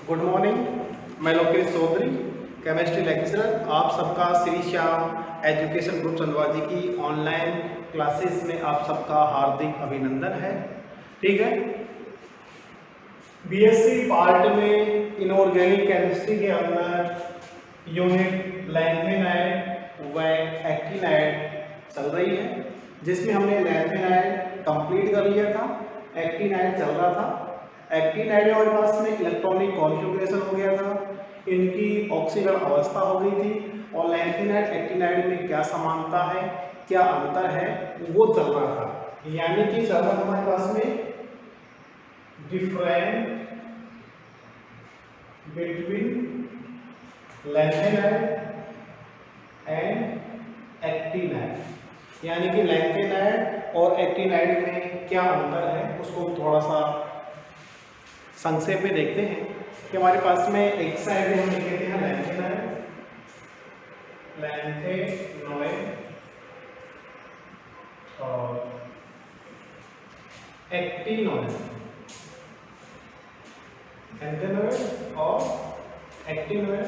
Good morning. मैं Lokesh Chaudhary, chemistry lecturer, आप सबका श्री श्याम एजुकेशन ग्रुप चंदवा जी की ऑनलाइन क्लासेस में आप सबका हार्दिक अभिनंदन है। ठीक है, बीएससी पार्ट में इनऑर्गेनिक केमिस्ट्री के अंदर यूनिट लैंथेनाइड व एक्टिनाइड चल रही है, जिसमें हमने लैंथेनाइड कंप्लीट कर लिया था, एक्टिनाइड चल रहा था। एक्टिनाइड हमारे पास में इलेक्ट्रॉनिक कॉन्फ़िगरेशन हो गया था, इनकी ऑक्सीकरण अवस्था हो गई थी, और लैंथेनाइड एक्टिनाइड में क्या समानता है, क्या अंतर है, वो चल रहा था। यानी कि चल रहा हमारे पास में different between lanthanide and actinide, यानी कि लैंथेनाइड और एक्टिनाइड में क्या अंतर है उसको थोड़ा सा संक्षेप में देखते हैं। कि हमारे पास में एक साइड में हम लिख लेते हैं लैंथेनाइड और एक्टिनॉइड, लैंथेनॉइड और एक्टिनॉइड।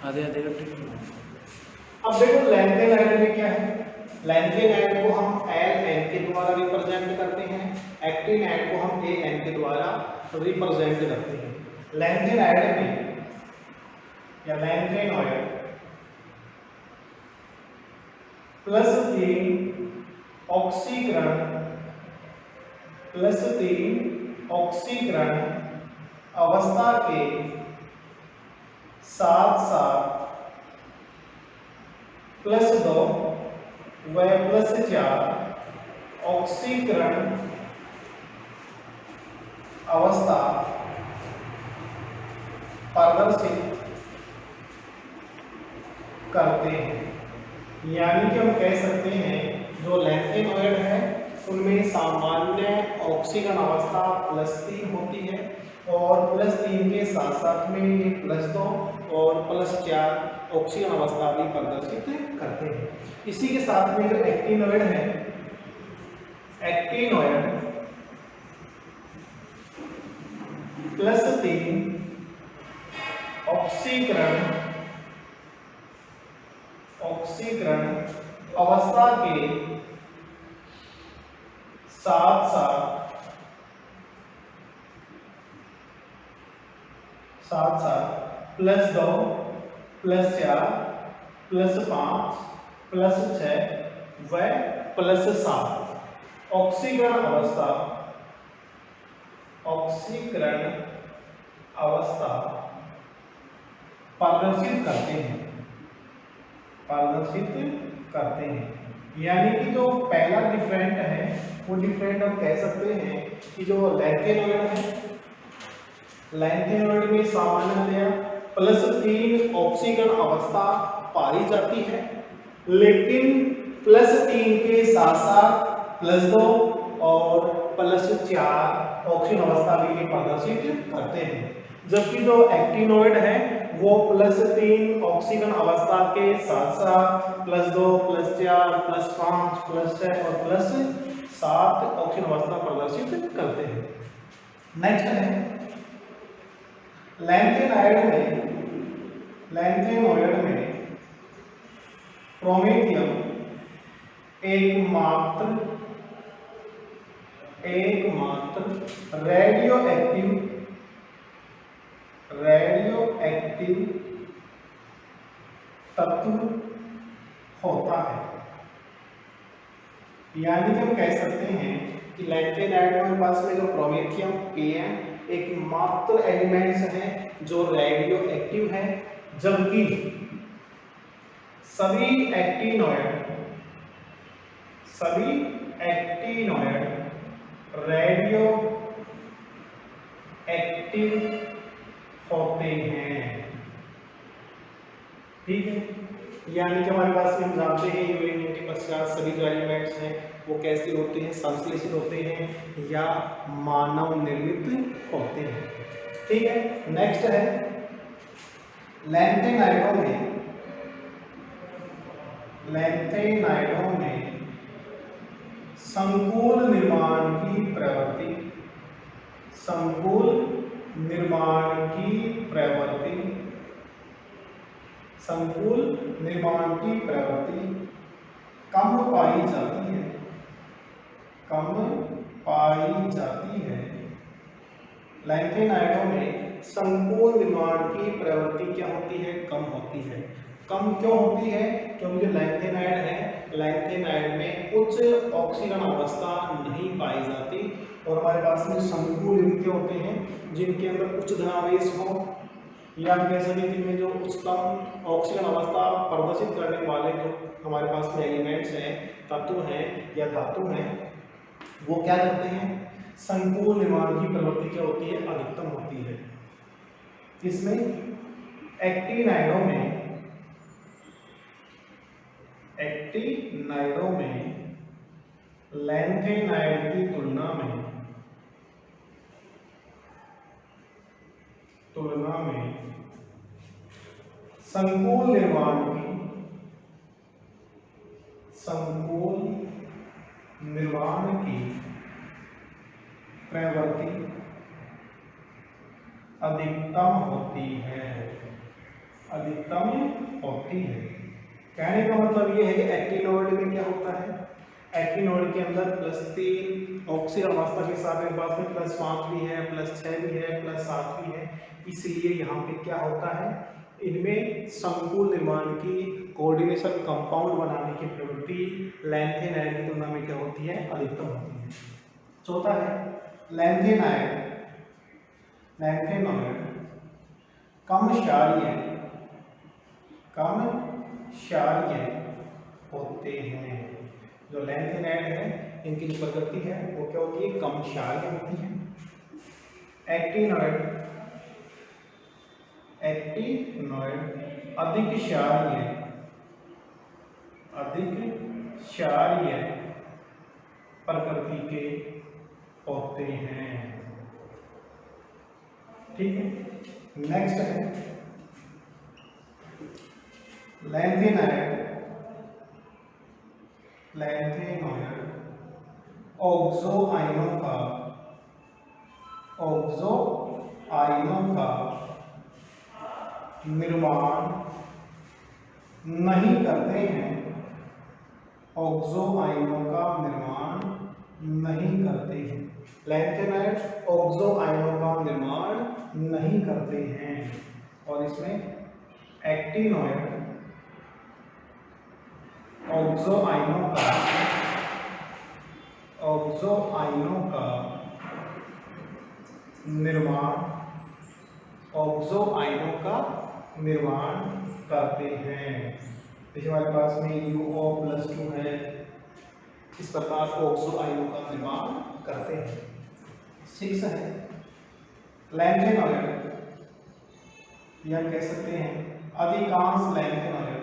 आधे आधे अब देखो लैंथेनाइड में क्या है, लैंथेनाइड को हम एल एन के द्वारा रिप्रेजेंट करते हैं, एक्टिनाइड को हम ए एन के द्वारा रिप्रेजेंट करते हैं। लैंथेनाइड में या लैंथेनॉइड +3 ऑक्सीकरण अवस्था के साथ साथ +2 व +4 ऑक्सीकरण अवस्था प्रदर्शित करते हैं। यानी कि हम कह सकते हैं जो लैंथेनॉइड है उनमें सामान्य ऑक्सीकरण अवस्था +3 होती है, और +3 के साथ साथ में ये +2 और +4 ऑक्सीकरण अवस्था भी प्रदर्शित करते हैं। इसी के साथ में जो एक्टिनॉइड है, एक्टिनॉइड +3 ऑक्सीकरण अवस्था के साथ साथ +2 +4 +5 +6 व +7 ऑक्सीकरण अवस्था प्रदर्शित करते हैं। यानी कि जो पहला डिफरेंट है वो डिफरेंट हम कह सकते हैं कि जो लैंथेनॉइड है, लैंथेनॉइड में सामान्यतया +3 ऑक्सीकरण अवस्था पाई जाती है, लेकिन +3 के साथ साथ +2 और +4 ऑक्सीकरण अवस्था भी प्रदर्शित करते हैं। जबकि जो एक्टिनॉइड है वो +3 ऑक्सीकरण अवस्था के साथ साथ +2 +4 +5 +6 और +7 ऑक्सीकरण अवस्था प्रदर्शित करते हैं। नेक्स्ट है लैंथेनॉइड में प्रोमेथियम एकमात्र रेडियो एक्टिव तत्व होता है। यानी कि हम कह सकते हैं कि लैंथेनाइड के पास में जो प्रोमेथियम Am एकमात्र एलिमेंट्स हैं जो रेडियो एक्टिव है, जबकि सभी एक्टिनॉइड रेडियो एक्टिव होते हैं। ठीक है, यानी कि हमारे पास में हम जानते हैं यूरेनियम के पश्चात सभी जो एलिमेंट्स हैं वो कैसे होते हैं, संश्लेषित होते हैं या मानव निर्मित होते हैं। ठीक है, नेक्स्ट है लैंथेनाइडों में संकुल निर्माण की प्रवृत्ति, संकुल निर्माण की प्रवृत्ति, संकुल निर्माण की प्रवृत्ति कम पाई जाती है, कम पाई जाती है। लैंथेनाइडों में संकुल निर्माण की प्रवृत्ति क्या होती है? कम होती है। कम क्यों होती है? क्योंकि जो लैंथेनाइड है, लैंथेनाइड में उच्च ऑक्सीजन अवस्था नहीं पाई जाती और हमारे पास में संकुल क्या होते हैं जिनके अंदर उच्च धनावेश हो, या कह सकते जिनमें जो उच्चतम ऑक्सीजन अवस्था प्रदर्शित करने वाले जो हमारे पास में एलिमेंट्स हैं, तत्व हैं या धातु हैं, वो क्या करते हैं? संकुल निर्माण की प्रवृत्ति क्या होती है? अधिकतम होती है। इसमें एक्टिनाइडों में लैंथेनाइड की तुलना में संकुल निर्माण की प्रवृत्ति अधिकतम होती है, अधिकतम होती है। कहने का मतलब ये है कि एक्टिनोइड में क्या होता है? एक्टिनोइड के अंदर +3 ऑक्सीजन अवस्था के साथ में पास में +5 भी है, +6 भी है, +7 भी है। इसलिए यहाँ पे क्या होता है? इनमें संकुल निर्माण की कोऑर्डिनेशन कंपाउंड बनाने की प्रवृत्ति लैंथेनाइड की तुलना में क्या होती है? अधिकतम होती है। चौथा है लैंथेनाइड कम क्षारीय होते हैं। जो लैंथेनाइड है इनकी जो प्रकृति है वो क्या होती है? कम क्षारीय होती है। एक्टिनोइड अधिक क्षारीय प्रकृति के होते हैं। ठीक है, नेक्स्ट है लैंथेनाइड ऑक्सो आयनों का निर्माण नहीं करते हैं, ऑक्सो आयनों का निर्माण नहीं करते हैं। लैंथेनाइड ऑक्सो आयनों का निर्माण नहीं करते हैं। और इसमें एक्टिनोइड ऑक्सो आयनों का निर्माण करते हैं। देखिए हमारे पास में UO+2 है, इस प्रकार ऑक्सो आयनों का निर्माण करते हैं। 6 है लैंथेनॉइड, या कह सकते हैं अधिकांश लैंथेनॉइड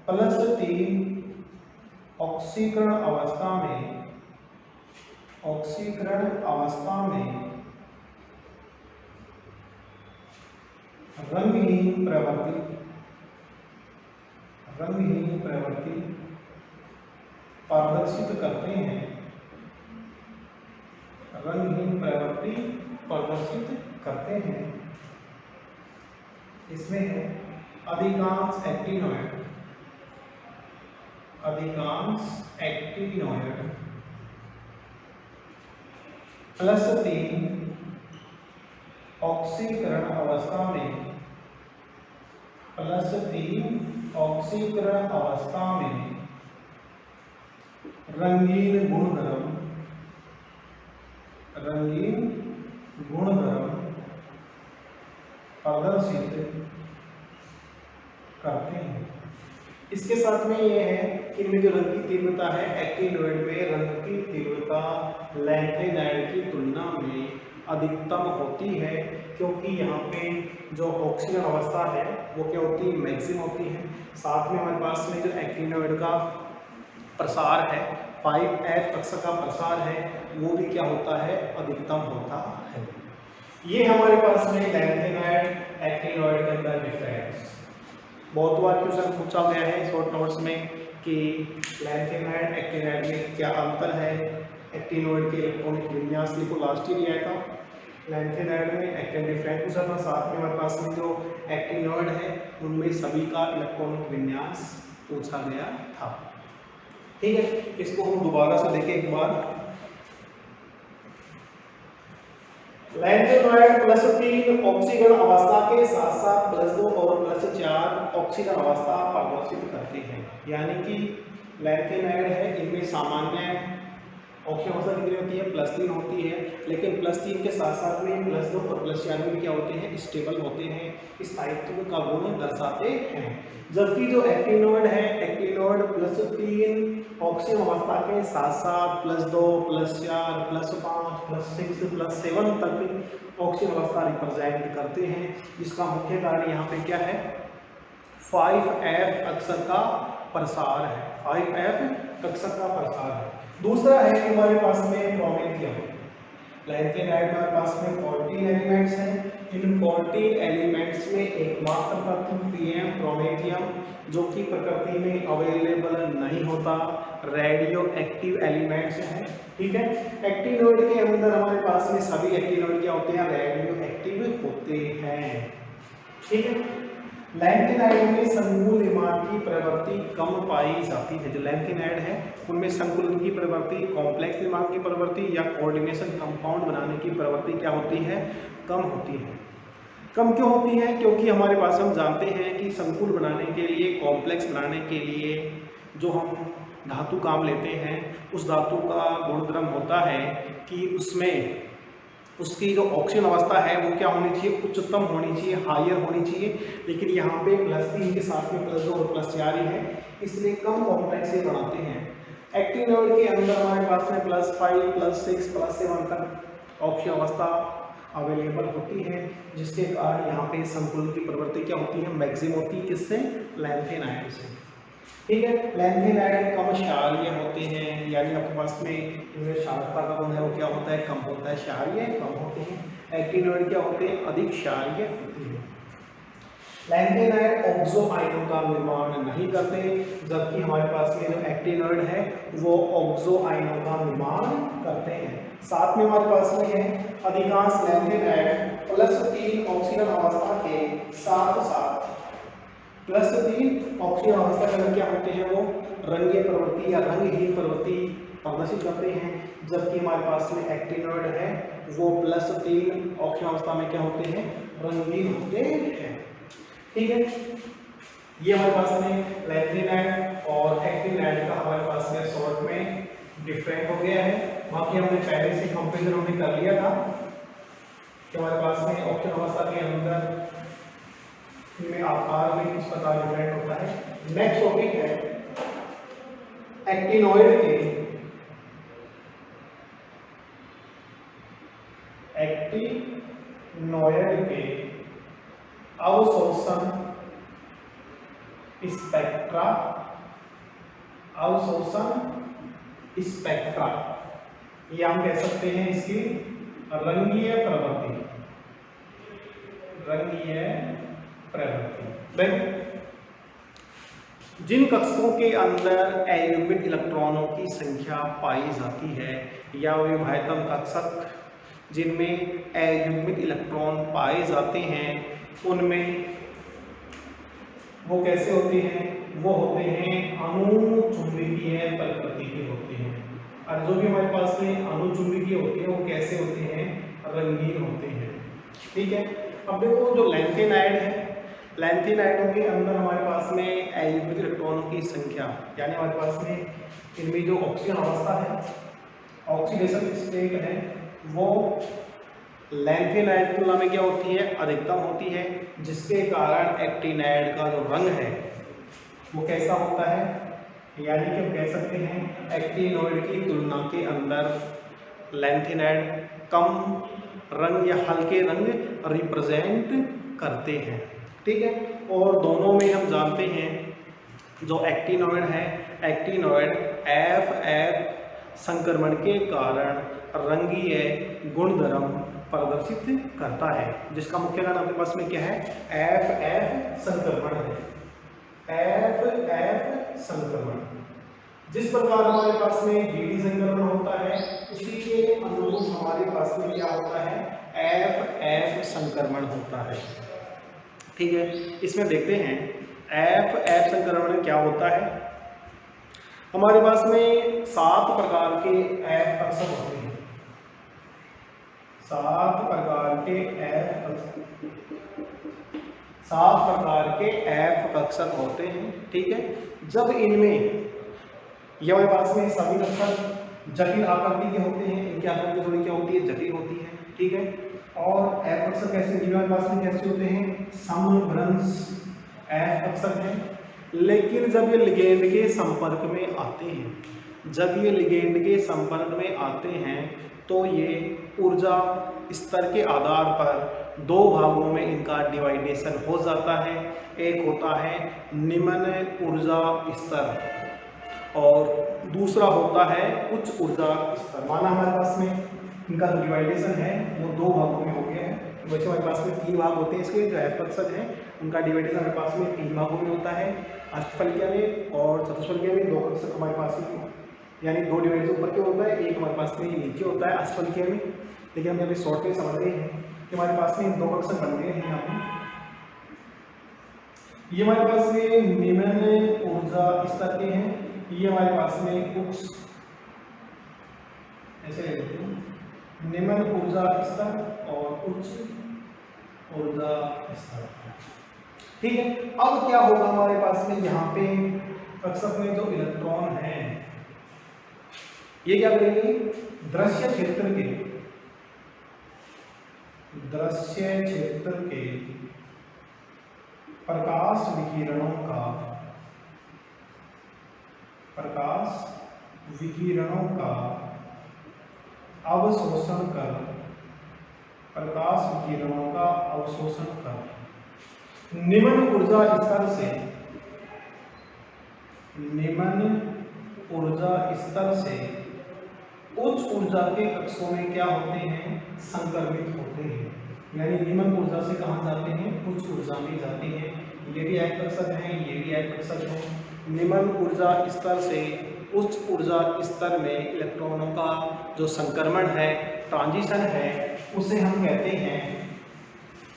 +3 ऑक्सीकरण अवस्था में रंगहीन प्रवृत्ति प्रदर्शित करते हैं। इसमें है अधिकांश एक्टिनोइड +3 ऑक्सीकरण अवस्था में रंगीन गुणधर्म प्रदर्शित करते हैं। इसके साथ में ये है कि इनमें जो रंग की तीव्रता है, एक्टिनोइड में रंग की तीव्रता लैंथेनाइड की तुलना में अधिकतम होती है, क्योंकि यहाँ पे जो ऑक्सीजन अवस्था है वो क्या होती है? मैक्सिमम होती है। साथ में हमारे पास में जो एक्टिनोइड का प्रसार है, 5F कक्षा का प्रसार है, वो भी क्या होता है? अधिकतम होता है। ये हमारे पास में लैंथेनॉइड एक्टिनॉइड के अंदर डिफरेंस बहुत बार क्वेश्चन पूछा गया है शॉर्ट नोट्स में कि लैंथेनॉइड एक्टिनॉइड में क्या अंतर है। एक्टिनॉइड के इलेक्ट्रॉनिक विन्यास लिखो, लास्ट ईयर आया था। लैंथेनॉइड में एक्टिन डिफरेंस पूछा था, साथ में हमारे पास में जो एक्टिनॉइड है उनमें सभी का इलेक्ट्रॉनिक विन्यास पूछा गया था। ठीक है, इसको हम दोबारा से देखें एक बार। लैंथेनॉइड +3 ऑक्सीकरण अवस्था के साथ साथ +2 और +4 ऑक्सीकरण अवस्था प्रदर्शित करते हैं। यानी कि लैंथेनॉइड है, इनमें सामान्य ऑक्सीकरण अवस्था कितनी होती है, +3 होती है, लेकिन +3 के साथ साथ में +2 और +4 में क्या होते हैं, स्टेबल होते हैं, स्थायित्व का गुण दर्शाते हैं। जबकि जो एक्टिनॉइड है, एक्टिनॉइड +3 ऑक्सीकरण अवस्था के साथ साथ +2 +4 +5 +6 +7 तक ऑक्सीकरण अवस्था रिप्रेजेंट करते हैं। जिसका मुख्य कारण यहाँ पे क्या है, 5F अक्षर का प्रसार है, 5F अक्षर का प्रसार है। दूसरा है कि हमारे पास में प्रोमेथियम। लैंथेनॉइड हमारे पास में 14 एलिमेंट्स हैं। इन 14 एलिमेंट्स में एकमात्र तत्व पीएम प्रोमेथियम जो कि प्रकृति में अवेलेबल नहीं होता, रेडियो एक्टिव एलिमेंट्स हैं। ठीक है, एक्टिनॉइड के अंदर हमारे पास में सभी एक्टिनॉइड क्या होते हैं, रेडियो एक्टिव होते हैं। ठीक है, लैंथेनॉइड में संकुल निर्माण की प्रवृत्ति कम पाई जाती है। जो लैंथेनॉइड है उनमें संकुलन की प्रवृत्ति, कॉम्प्लेक्स निर्माण की प्रवृत्ति या कोऑर्डिनेशन कंपाउंड बनाने की प्रवृत्ति क्या होती है, कम होती है। कम क्यों होती है, क्योंकि हमारे पास हम जानते हैं कि संकुल बनाने के लिए, कॉम्प्लेक्स बनाने के लिए जो हम धातु काम लेते हैं उस धातु का गुणधर्म होता है कि उसमें उसकी जो ऑक्सीजन अवस्था है वो क्या होनी चाहिए, उच्चतम होनी चाहिए, हायर होनी चाहिए। लेकिन यहाँ पे +3 के साथ में +2 और +4 ही है, इसलिए कम कॉम्प्लेक्स से बनाते हैं। एक्टिनॉइड के अंदर हमारे पास में +5 +6 +7 तक ऑक्सीजन अवस्था अवेलेबल होती है, जिसके कारण यहाँ पे संकुलन की प्रवृत्ति क्या होती है, मैक्सिमम होती है। किससे, लैंथेनॉइड से। ठीक है, लैंथेनॉइड कम क्षारीय होते हैं, यानी आपके पास में इनमें क्षारकता का गुण है वो क्या होता है, कम होता है, क्षारीय कम होते हैं। एक्टिनॉइड क्या होते हैं, अधिक क्षारीय होते हैं। लैंथेनॉइड ऑक्सो आयनों का निर्माण नहीं करते, जबकि हमारे पास में जो एक्टिनॉइड है वो ऑक्सो आयनों का निर्माण करते हैं। साथ में हमारे पास में है अधिकांश लैंथेनॉइड +3 ऑक्सीकरण अवस्था के साथ साथ +3 ऑक्सीजन अवस्था के अंदर क्या होते हैं, वो रंगीय प्रवृत्ति या रंगहीन प्रवृत्ति प्रदर्शित करते हैं। जबकि हमारे पास में एक्टिनॉइड है वो +3 ऑक्सीजन अवस्था में क्या होते हैं, रंगीन होते हैं। ठीक है, ये हमारे पास में लैंथेनॉइड और एक्टिनॉइड का हमारे पास में शॉर्ट में डिफरेंट हो गया है। बाकी हमने पहले से कंपेरिजन हमने कर लिया था कि हमारे पास में ऑक्सीजन अवस्था के अंदर में आकार में किस प्रकार डिफरेंट होता है। नेक्स्ट टॉपिक है एक्टिनॉइड के अवशोषण स्पेक्ट्रा, अवशोषण स्पेक्ट्रा, या हम कह सकते हैं इसकी रंगीय प्रवृत्ति, रंगीय प्रवृत्ति। जिन कक्षकों के अंदर अयुग्मित इलेक्ट्रॉनों की संख्या पाई जाती है या विभाजन कक्षक जिनमें अयुग्मित इलेक्ट्रॉन पाए जाते हैं उनमें वो कैसे होते हैं, वो होते हैं अनुचुंबकीय प्रकृति के होते हैं। और जो भी हमारे पास में अनुचुंबकीय होते हैं वो कैसे होते हैं, रंगीन होते हैं। ठीक है, अब देखो जो लैंथेनॉइड है, लैंथेनॉइडों के अंदर हमारे पास में अयुग्मित इलेक्ट्रॉनों की संख्या, यानी हमारे पास में इनमें जो ऑक्सीजन अवस्था है, ऑक्सीडेशन स्टेट है, वो लैंथेनॉइड की तुलना में क्या होती है, अधिकतम होती है। जिसके कारण एक्टिनॉइड का जो रंग है वो कैसा होता है, यानी कि हम कह सकते हैं एक्टिनॉइड की तुलना के अंदर लैंथेनॉइड कम रंग या हल्के रंग रिप्रेजेंट करते हैं। ठीक है, और दोनों में हम जानते हैं जो एक्टिनॉइड है, एक्टिनॉइड F संक्रमण के कारण रंगीय गुणधर्म प्रदर्शित करता है, जिसका मुख्य कारण आपके पास में क्या है, एफ एफ संक्रमण है, एफ एफ संक्रमण। जिस प्रकार हमारे पास में जीडी संक्रमण होता है उसी के अनुरूप हमारे पास में क्या होता है, एफ एफ संक्रमण होता है। ठीक है, इसमें देखते हैं एफ एफ संक्रमण में क्या होता है। हमारे पास में 7 प्रकार के एफ कक्षक होते हैं, 7 प्रकार के एफ कक्षक होते हैं। ठीक है, जब इनमें ये हमारे पास में सभी कक्षक जटिल आकृति के होते हैं, इनकी आकृति थोड़ी क्या होती है, जटिल होती है। ठीक है, और एफ कक्षक कैसे हमारे पास में कैसे होते हैं, समभ्रंश एफ कक्षक हैं। लेकिन जब ये लिगेंड के संपर्क में आते हैं, जब ये लिगेंड के संपर्क में आते हैं तो ये ऊर्जा स्तर के आधार पर 2 भागों में इनका डिवाइडेशन हो जाता है। एक होता है निम्न ऊर्जा स्तर और दूसरा होता है उच्च ऊर्जा स्तर। माना हमारे पास में इनका जो डिवाइडेशन है वो 2 भागों में हो गया है। वैसे हमारे पास में 3 भाग होते हैं इसके, जो एफ कक्षक हैं उनका डिवाइडेशन हमारे पास में 3 भागों में होता है, अष्टफलकीय में और चतुष्फलकीय में। 2 कक्षक हमारे पास में यानी 2 डिवाइडेशन ऊपर के होता है, एक हमारे पास में नीचे होता है अष्टफलकीय में। लेकिन हम अभी शॉर्ट में समझ रहे हैं कि हमारे पास में 2 कक्षक बन गए हैं। यहाँ पे ये हमारे पास में निम्न ऊर्जा स्तर के हैं, ये हमारे पास में उच्च, ऐसे ले लेते हैं, निम्न ऊर्जा स्तर और उच्च ऊर्जा स्तर। ठीक है, अब क्या होगा हमारे पास में यहाँ पे कक्षक में जो इलेक्ट्रॉन हैं ये क्या करेंगे, दृश्य क्षेत्र के प्रकाश विकिरणों का अवशोषण कर, निम्न ऊर्जा स्तर से उच्च ऊर्जा के कक्षों में क्या होते हैं, संक्रमित होते हैं। यानी निम्न ऊर्जा से कहाँ जाते हैं, उच्च ऊर्जा में जाते हैं। ये भी एफ कक्षक हैं, ये भी एफ कक्षक हैं। निम्न ऊर्जा स्तर से उच्च ऊर्जा स्तर में इलेक्ट्रॉनों का जो संक्रमण है, ट्रांजिशन है, उसे हम कहते हैं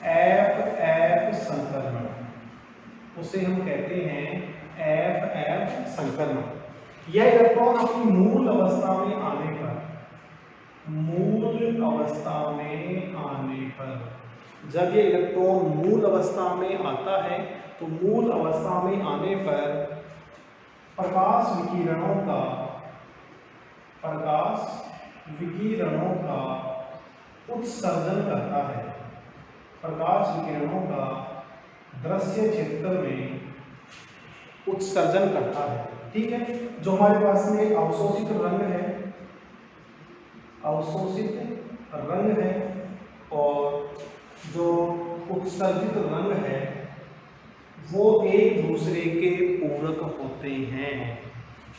एफ एफ संक्रमण, उसे हम कहते हैं एफ एफ संक्रमण। यह इलेक्ट्रॉन अपनी मूल अवस्था में आने पर, जब ये इलेक्ट्रॉन मूल अवस्था में आता है तो मूल अवस्था में आने पर प्रकाश विकिरणों का उत्सर्जन करता है, प्रकाश विकिरणों का दृश्य क्षेत्र में उत्सर्जन करता है। ठीक है, जो हमारे पास में अवशोषित रंग है और जो उत्सर्जित रंग है वो एक दूसरे के पूरक होते हैं।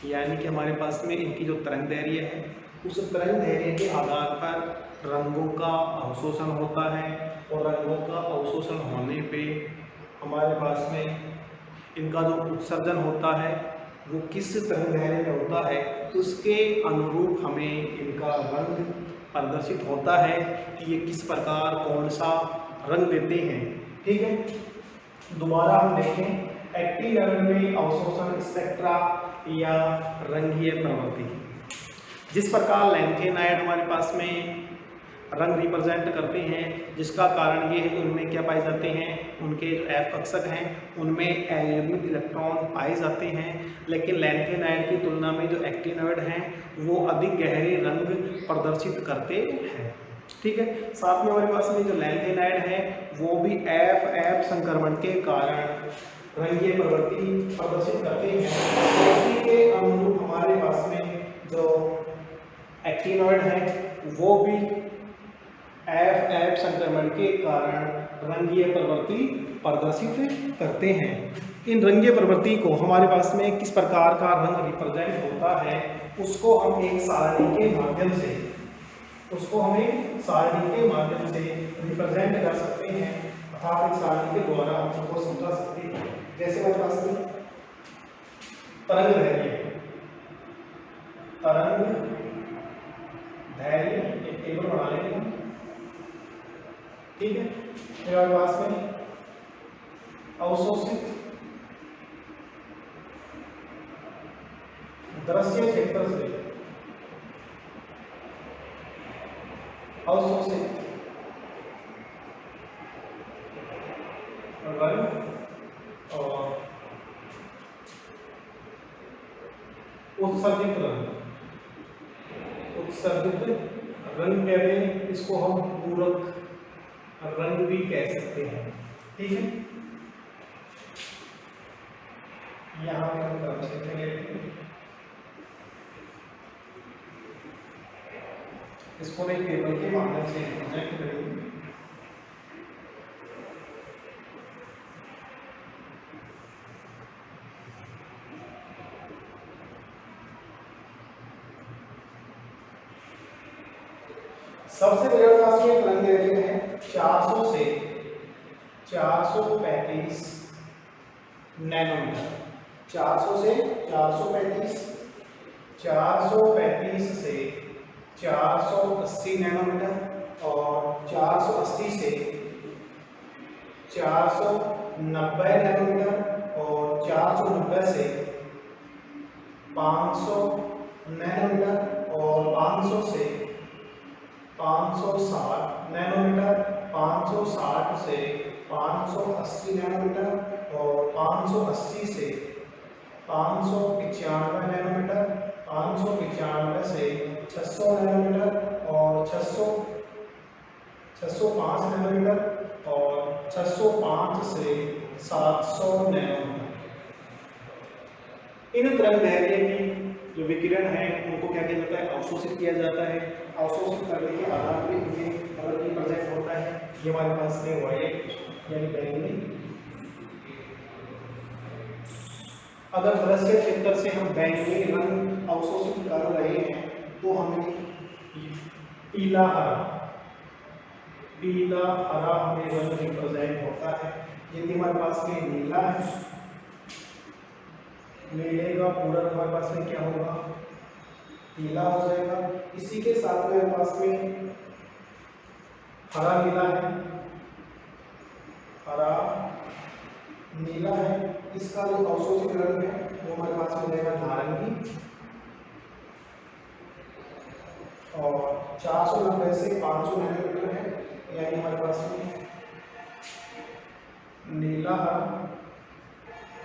यानी कि हमारे पास में इनकी जो तरंग दैर्घ्य है उस तरंग दैर्घ्य के आधार पर रंगों का अवशोषण होता है, और रंगों का अवशोषण होने पे हमारे पास में इनका जो उत्सर्जन होता है वो किस तरंग दैर्घ्य में होता है उसके अनुरूप हमें इनका रंग प्रदर्शित होता है कि ये किस प्रकार कौन सा रंग देते हैं। ठीक है, दोबारा हम देखें एक्टिन में अवशोषण स्पेक्ट्रा या रंगीय प्रवृत्ति। जिस प्रकार लैंथेनाइड हमारे पास में रंग रिप्रेजेंट करते हैं, जिसका कारण ये है कि उनमें क्या पाए जाते हैं, उनके एफ कक्षक हैं उनमें एयुग्मिक इलेक्ट्रॉन पाए जाते हैं। लेकिन लैंथेनाइड की तुलना में जो एक्टिनॉइड हैं वो अधिक गहरे रंग प्रदर्शित करते हैं। ठीक है, साथ में हमारे पास में जो लैंथेनाइड है वो भी एफ एफ संक्रमण के कारण रंगीय प्रवृत्ति प्रदर्शित करते हैं। उसी के अनुरूप हमारे पास में जो एक्टिनॉइड है वो भी एफ एफ संक्रमण के कारण रंगीय प्रवृत्ति प्रदर्शित करते हैं। इन रंगीय प्रवृत्ति को हमारे पास में किस प्रकार का रंग रिप्रेजेंट होता है उसको हम एक सारणी के माध्यम से उसको हमें सारणी के माध्यम से रिप्रेजेंट कर सकते हैं, अर्थात एक सारणी के द्वारा हम उसको समझा सकते हैं। जैसे हमारे पास में तरंग धैर्य, तरंग धैर्य एक टेबल बना लेंगे हम, ठीक है। फिर हमारे पास में अवशोषित दृश्य क्षेत्र से अवशोषित रंग और उत्सर्जित रंग, उत्सर्जित रंग कहते हैं, इसको हम पूरक रंग भी कह सकते हैं, ठीक है। यहाँ पे हम क्रम क्षेत्र लेते हैं, इसको एक टेबल के माध्यम से प्रोजेक्ट करेंगे। सबसे बड़ा पास में तरंग दैर्घ्य है 400 से 435 नैनोमीटर, 400 से 435, 435 से 480 नैनोमीटर और 480 से 490 नैनोमीटर और 490 से 500 नैनोमीटर और 500 से 560 नैनोमीटर, 560 से 580 नैनोमीटर और 580 से 595 नैनोमीटर, 595 से 600 नैनोमीटर और 605 नैनोमीटर और 605 से 700 नैनोमीटर। इन तरंग दैर्घ्य की जो विकिरण है उनको क्या किया जाता है, अवशोषित किया जाता है। अवशोषित करने के आधार पर इनमें अलग रिप्रेजेंट होता है। ये हमारे पास में वायलेट यानी बैंगनी, अगर दृश्य क्षेत्र से हम बैंगनी रंग अवशोषित कर रहे हैं तो हमें पीला हरा, पीला हरा हमें रंग रिप्रेजेंट होता है। यदि हमारे पास में नीला है, नीले का पूरक हमारे पास में क्या होगा, पीला हो जाएगा। इसी के साथ में हमारे पास में हरा नीला है, हरा नीला है, इसका जो अवशोषित रंग है वो हमारे पास में रहेगा नारंगी। और 490 से 500 नैनोमीटर है, यानी हमारे पास में नीला हरा,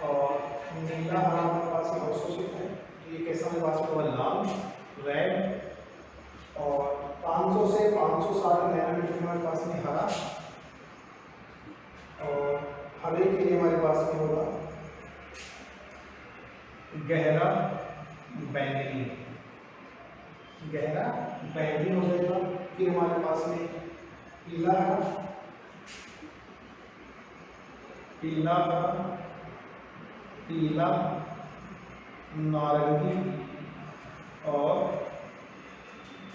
और नीला हरा हमारे पास में अवशोषित है। ये कैसा हमारे पास में लाल, रेड, और 500 से 560 नैनोमीटर हमारे पास में हरा, और हरे के लिए हमारे पास में होगा गहरा बैंगनी, गहरा बैंगनी हो जाएगा। फिर हमारे पास में पीला हरा, पीला हरा, पीला, नारंगी और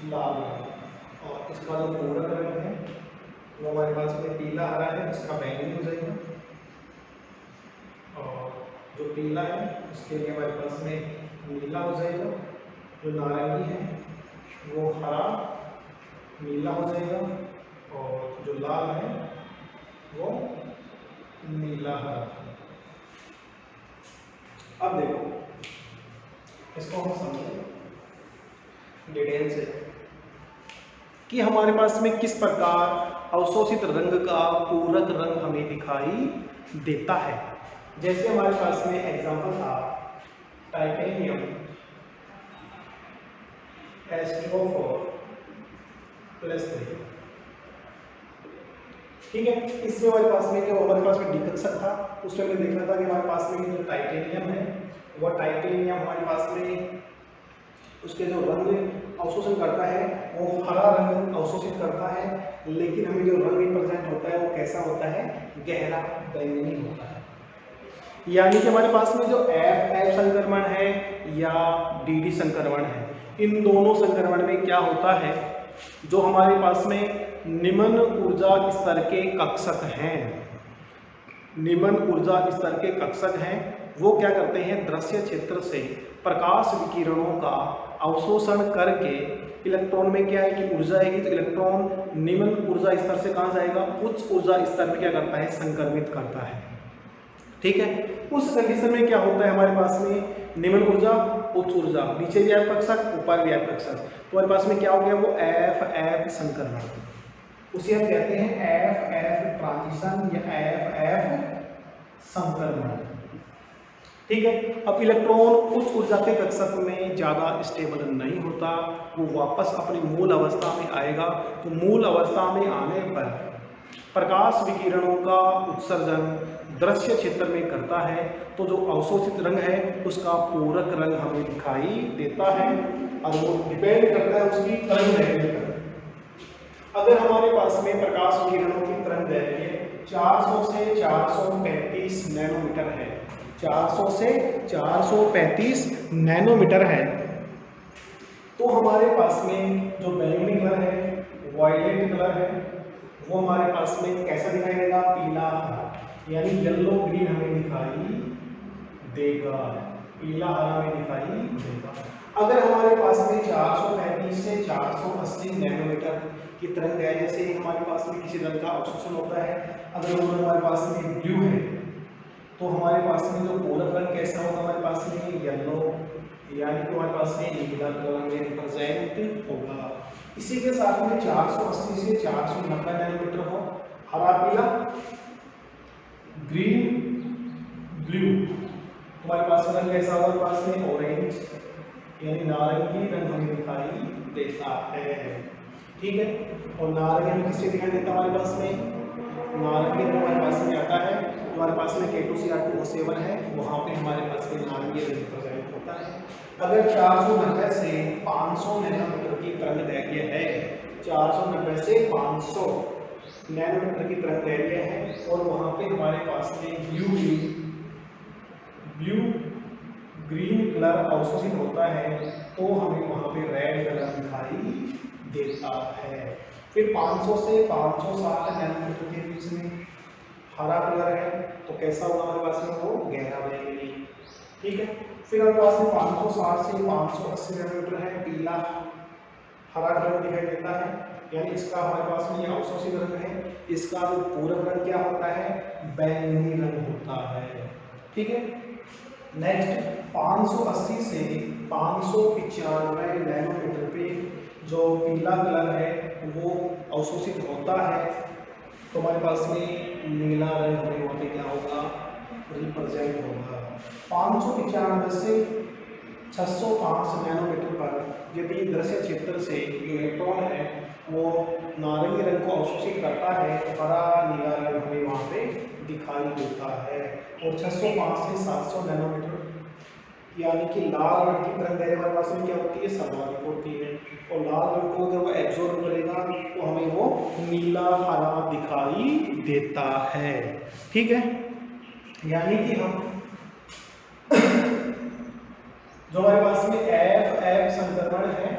लाल। और इसका जो पूरक रंग है वो हमारे पास में पीला हरा है, इसका बैंगनी हो जाएगा। और जो पीला है उसके लिए हमारे पास में नीला हो जाएगा। जो नारंगी है वो हरा नीला हो जाएगा, और जो लाल है वो नीला हरा। अब देखो इसको हम समझें डिटेल से कि हमारे पास में किस प्रकार अवशोषित रंग का पूरक रंग हमें दिखाई देता है। जैसे हमारे पास में एग्जांपल था टाइटेनियम SiO4 +3, ठीक है। इसमें हमारे पास में जो हमारे पास में डिकक्शन था उसमें हमने देखा था कि हमारे पास में जो टाइटेनियम है वह टाइटेनियम हमारे पास में उसके जो रंग अवशोषण करता है वो हरा रंग अवशोषित करता है, लेकिन हमें जो रंग रिप्रेजेंट होता है वो कैसा होता है, गहरा बैंगनी होता है। यानी कि हमारे पास में जो F संक्रमण है या DD संक्रमण है, इन दोनों संक्रमण में क्या होता है जो हमारे पास में निम्न ऊर्जा स्तर के कक्षक हैं, निम्न ऊर्जा स्तर के कक्षक हैं, वो क्या करते हैं, दृश्य क्षेत्र से प्रकाश विकिरणों का अवशोषण करके इलेक्ट्रॉन में क्या है कि ऊर्जा आएगी, तो इलेक्ट्रॉन निम्न ऊर्जा स्तर से कहाँ जाएगा, उच्च ऊर्जा स्तर में क्या करता है, संक्रमित करता है। ठीक है, उस कंडीशन में क्या होता है हमारे पास में, निम्न ऊर्जा उच्च ऊर्जा, नीचे भी एफ कक्षक ऊपर भी एफ कक्षक, तो हमारे पास में क्या हो गया, वो एफ एफ संक्रमण, उसे हम कहते हैं एफ एफ ट्रांजिशन या एफ एफ संक्रमण। ठीक है, अब इलेक्ट्रॉन उच्च ऊर्जा के कक्षक में ज़्यादा स्टेबल नहीं होता, वो वापस अपनी मूल अवस्था में आएगा। तो मूल अवस्था में आने पर प्रकाश विकिरणों का उत्सर्जन दृश्य क्षेत्र में करता है, तो जो अवशोषित रंग है उसका पूरक रंग हमें दिखाई देता है, और वो डिपेंड करता है उसकी तरंगदैर्घ्य पर। अगर हमारे पास में प्रकाश विकिरणों की तरंगदैर्घ्य 400 से 435 नैनोमीटर है, 400 से 435 नैनोमीटर है, तो हमारे पास में जो बैंगनी कलर है, वायलेट कलर है, वो हमारे पास में कैसा दिखाई देगा, पीला हरा, यानी येलो ग्रीन हमें दिखाई देगा, पीला हरा में दिखाई देगा। अगर हमारे पास में 435 से 480 नैनोमीटर की तरंगदैर्घ्य से हमारे पास में किसी रंग का अवशोषण होता है, अगर वो हमारे पास में ब्लू है, तो हमारे पास में जो पूरक रंग कैसा होगा, हमारे पास में येलो, यानी कि हमारे पास में नीला रंग में रिप्रेजेंट होगा। इसी के साथ में 480 से 490 नैनोमीटर हो, हरा पीला ग्रीन ब्लू, हमारे पास रंग कैसा होगा, हमारे पास में ऑरेंज यानी नारंगी रंग हमें दिखाई देता है। ठीक है, और नारंगी में किससे दिखाई देता है, हमारे पास में नारंगी रंग हमारे पास में आता है, हमारे पास में K2Cr2O7 है, वहाँ पे हमारे पास में नारंगी रंग प्रेजेंट होता है। अगर 490 से 500 नैनोमीटर की तरंगदैर्घ्य है, 490 से 500 नैनोमीटर की तरंगदैर्घ्य है, और वहाँ पे हमारे पास में ब्लू ग्रीन कलर अवशोषित होता है, तो हमें वहाँ पे रेड कलर दिखाई देता है। फिर 500 से 560 नैनोमीटर के बीच में हरा कलर है, तो कैसा होगा हमारे पास में, वो गहरा बैंगनी। ठीक है, फिर हमारे पास में 560 से 580 नैनोमीटर है, पीला हरा कलर दिखाई देता है, यानी इसका हमारे पास में ये अवशोषित रंग है, इसका जो पूरक रंग क्या होता है, बैंगनी रंग होता है। ठीक है, नेक्स्ट 580 से 595 नैनोमीटर पे जो पीला कलर है वो अवशोषित होता है, तो हमारे पास में नीला रंग हमें वहाँ पे क्या होगा, रिप्रेजेंट होगा। 595 से 605 नैनोमीटर पर यदि दृश्य क्षेत्र से जो इलेक्ट्रॉन है वो नारंगी रंग को अवशोषित करता है, तो हरा नीला रंग हमें वहाँ पे दिखाई देता है। और 605 से 700 नैनोमीटर यानी कि लाल रंग की तरंगदैर्घ्य हमारे पास में क्या होती है, सर्वाधिक होती है, और लाल रंग को जब वो एब्जॉर्ब करेगा तो हमें वो नीला हरा दिखाई देता है। ठीक है, यानी कि हम जो हमारे पास में एफ एफ संक्रमण है,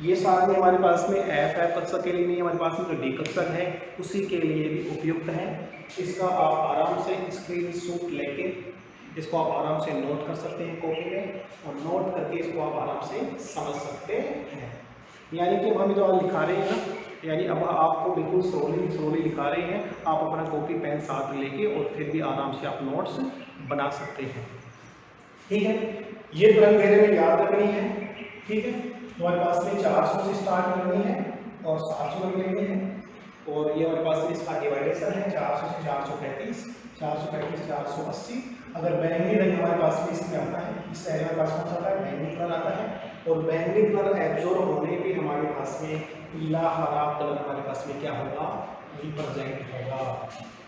ये सारे हमारे पास में एफ एफ कक्षक के लिए नहीं, हमारे पास में जो डी कक्षक है उसी के लिए भी उपयुक्त है। इसका आप आराम से स्क्रीनशॉट लेके इसको आप आराम से नोट कर सकते हैं कॉपी में, और नोट करके इसको आप आराम से समझ सकते हैं। यानी कि हम जो लिखा रहे हैं ना, यानी अब आपको बिल्कुल स्लोली लिखा रहे हैं, आप अपना कॉपी पेन साथ लेके और फिर भी आराम से आप नोट्स बना सकते हैं। ठीक है, ये तरंगदैर्घ्य में याद रखनी है। ठीक है, हमारे पास में 400 से स्टार्ट करनी है और 700 तक लेनी है, और ये हमारे पास में इसका डिवाइडेशन है 400 से 435, 435 से 480। अगर बैंगनी रंग हमारे पास में इसमें आता है, इस एरिया में पास में आता है, बैंगनी कलर आता है, और बैंगनी कलर एब्जॉर्ब होने पे हमारे पास में पीला हरा कलर हमारे पास में क्या होगा, रिप्रेजेंट होगा।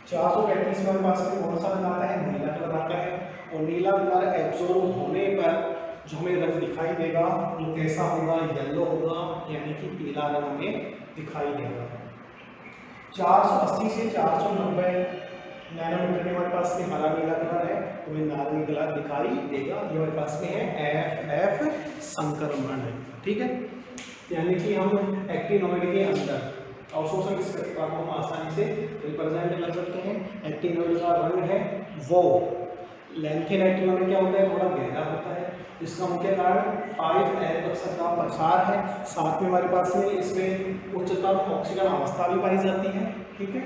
435 में हमारे पास में कौन सा रंग आता है, नीला कलर आता है, और नीला कलर एब्जॉर्ब होने पर जो हमें रंग दिखाई देगा वो कैसा होगा, येलो होगा, यानी कि पीला रंग हमें दिखाई देगा। 480 से 490 नैनोमीटर में हमारे पास में हरा नीला कलर है, तो हमें नारंगी कलर दिखाई देगा। ये हमारे पास में है एफ एफ संक्रमण है। ठीक है, यानी कि हम एक्टिनोइड के अंदर अवशोषण किस प्रकार को हम आसानी से रिप्रेजेंट कर सकते हैं। एक्टिनोइड का रंग है वो लैंथेन एक्टिनोइड क्या होता है, थोड़ा गहरा होता है। इसका मुख्य कारण 5 कक्षक का प्रसार है। साथ में हमारे पास में इसमें उच्चतम ऑक्सीकरण अवस्था भी पाई जाती है। ठीक है,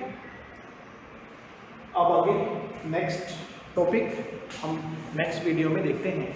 अब आगे नेक्स्ट टॉपिक हम नेक्स्ट वीडियो में देखते हैं।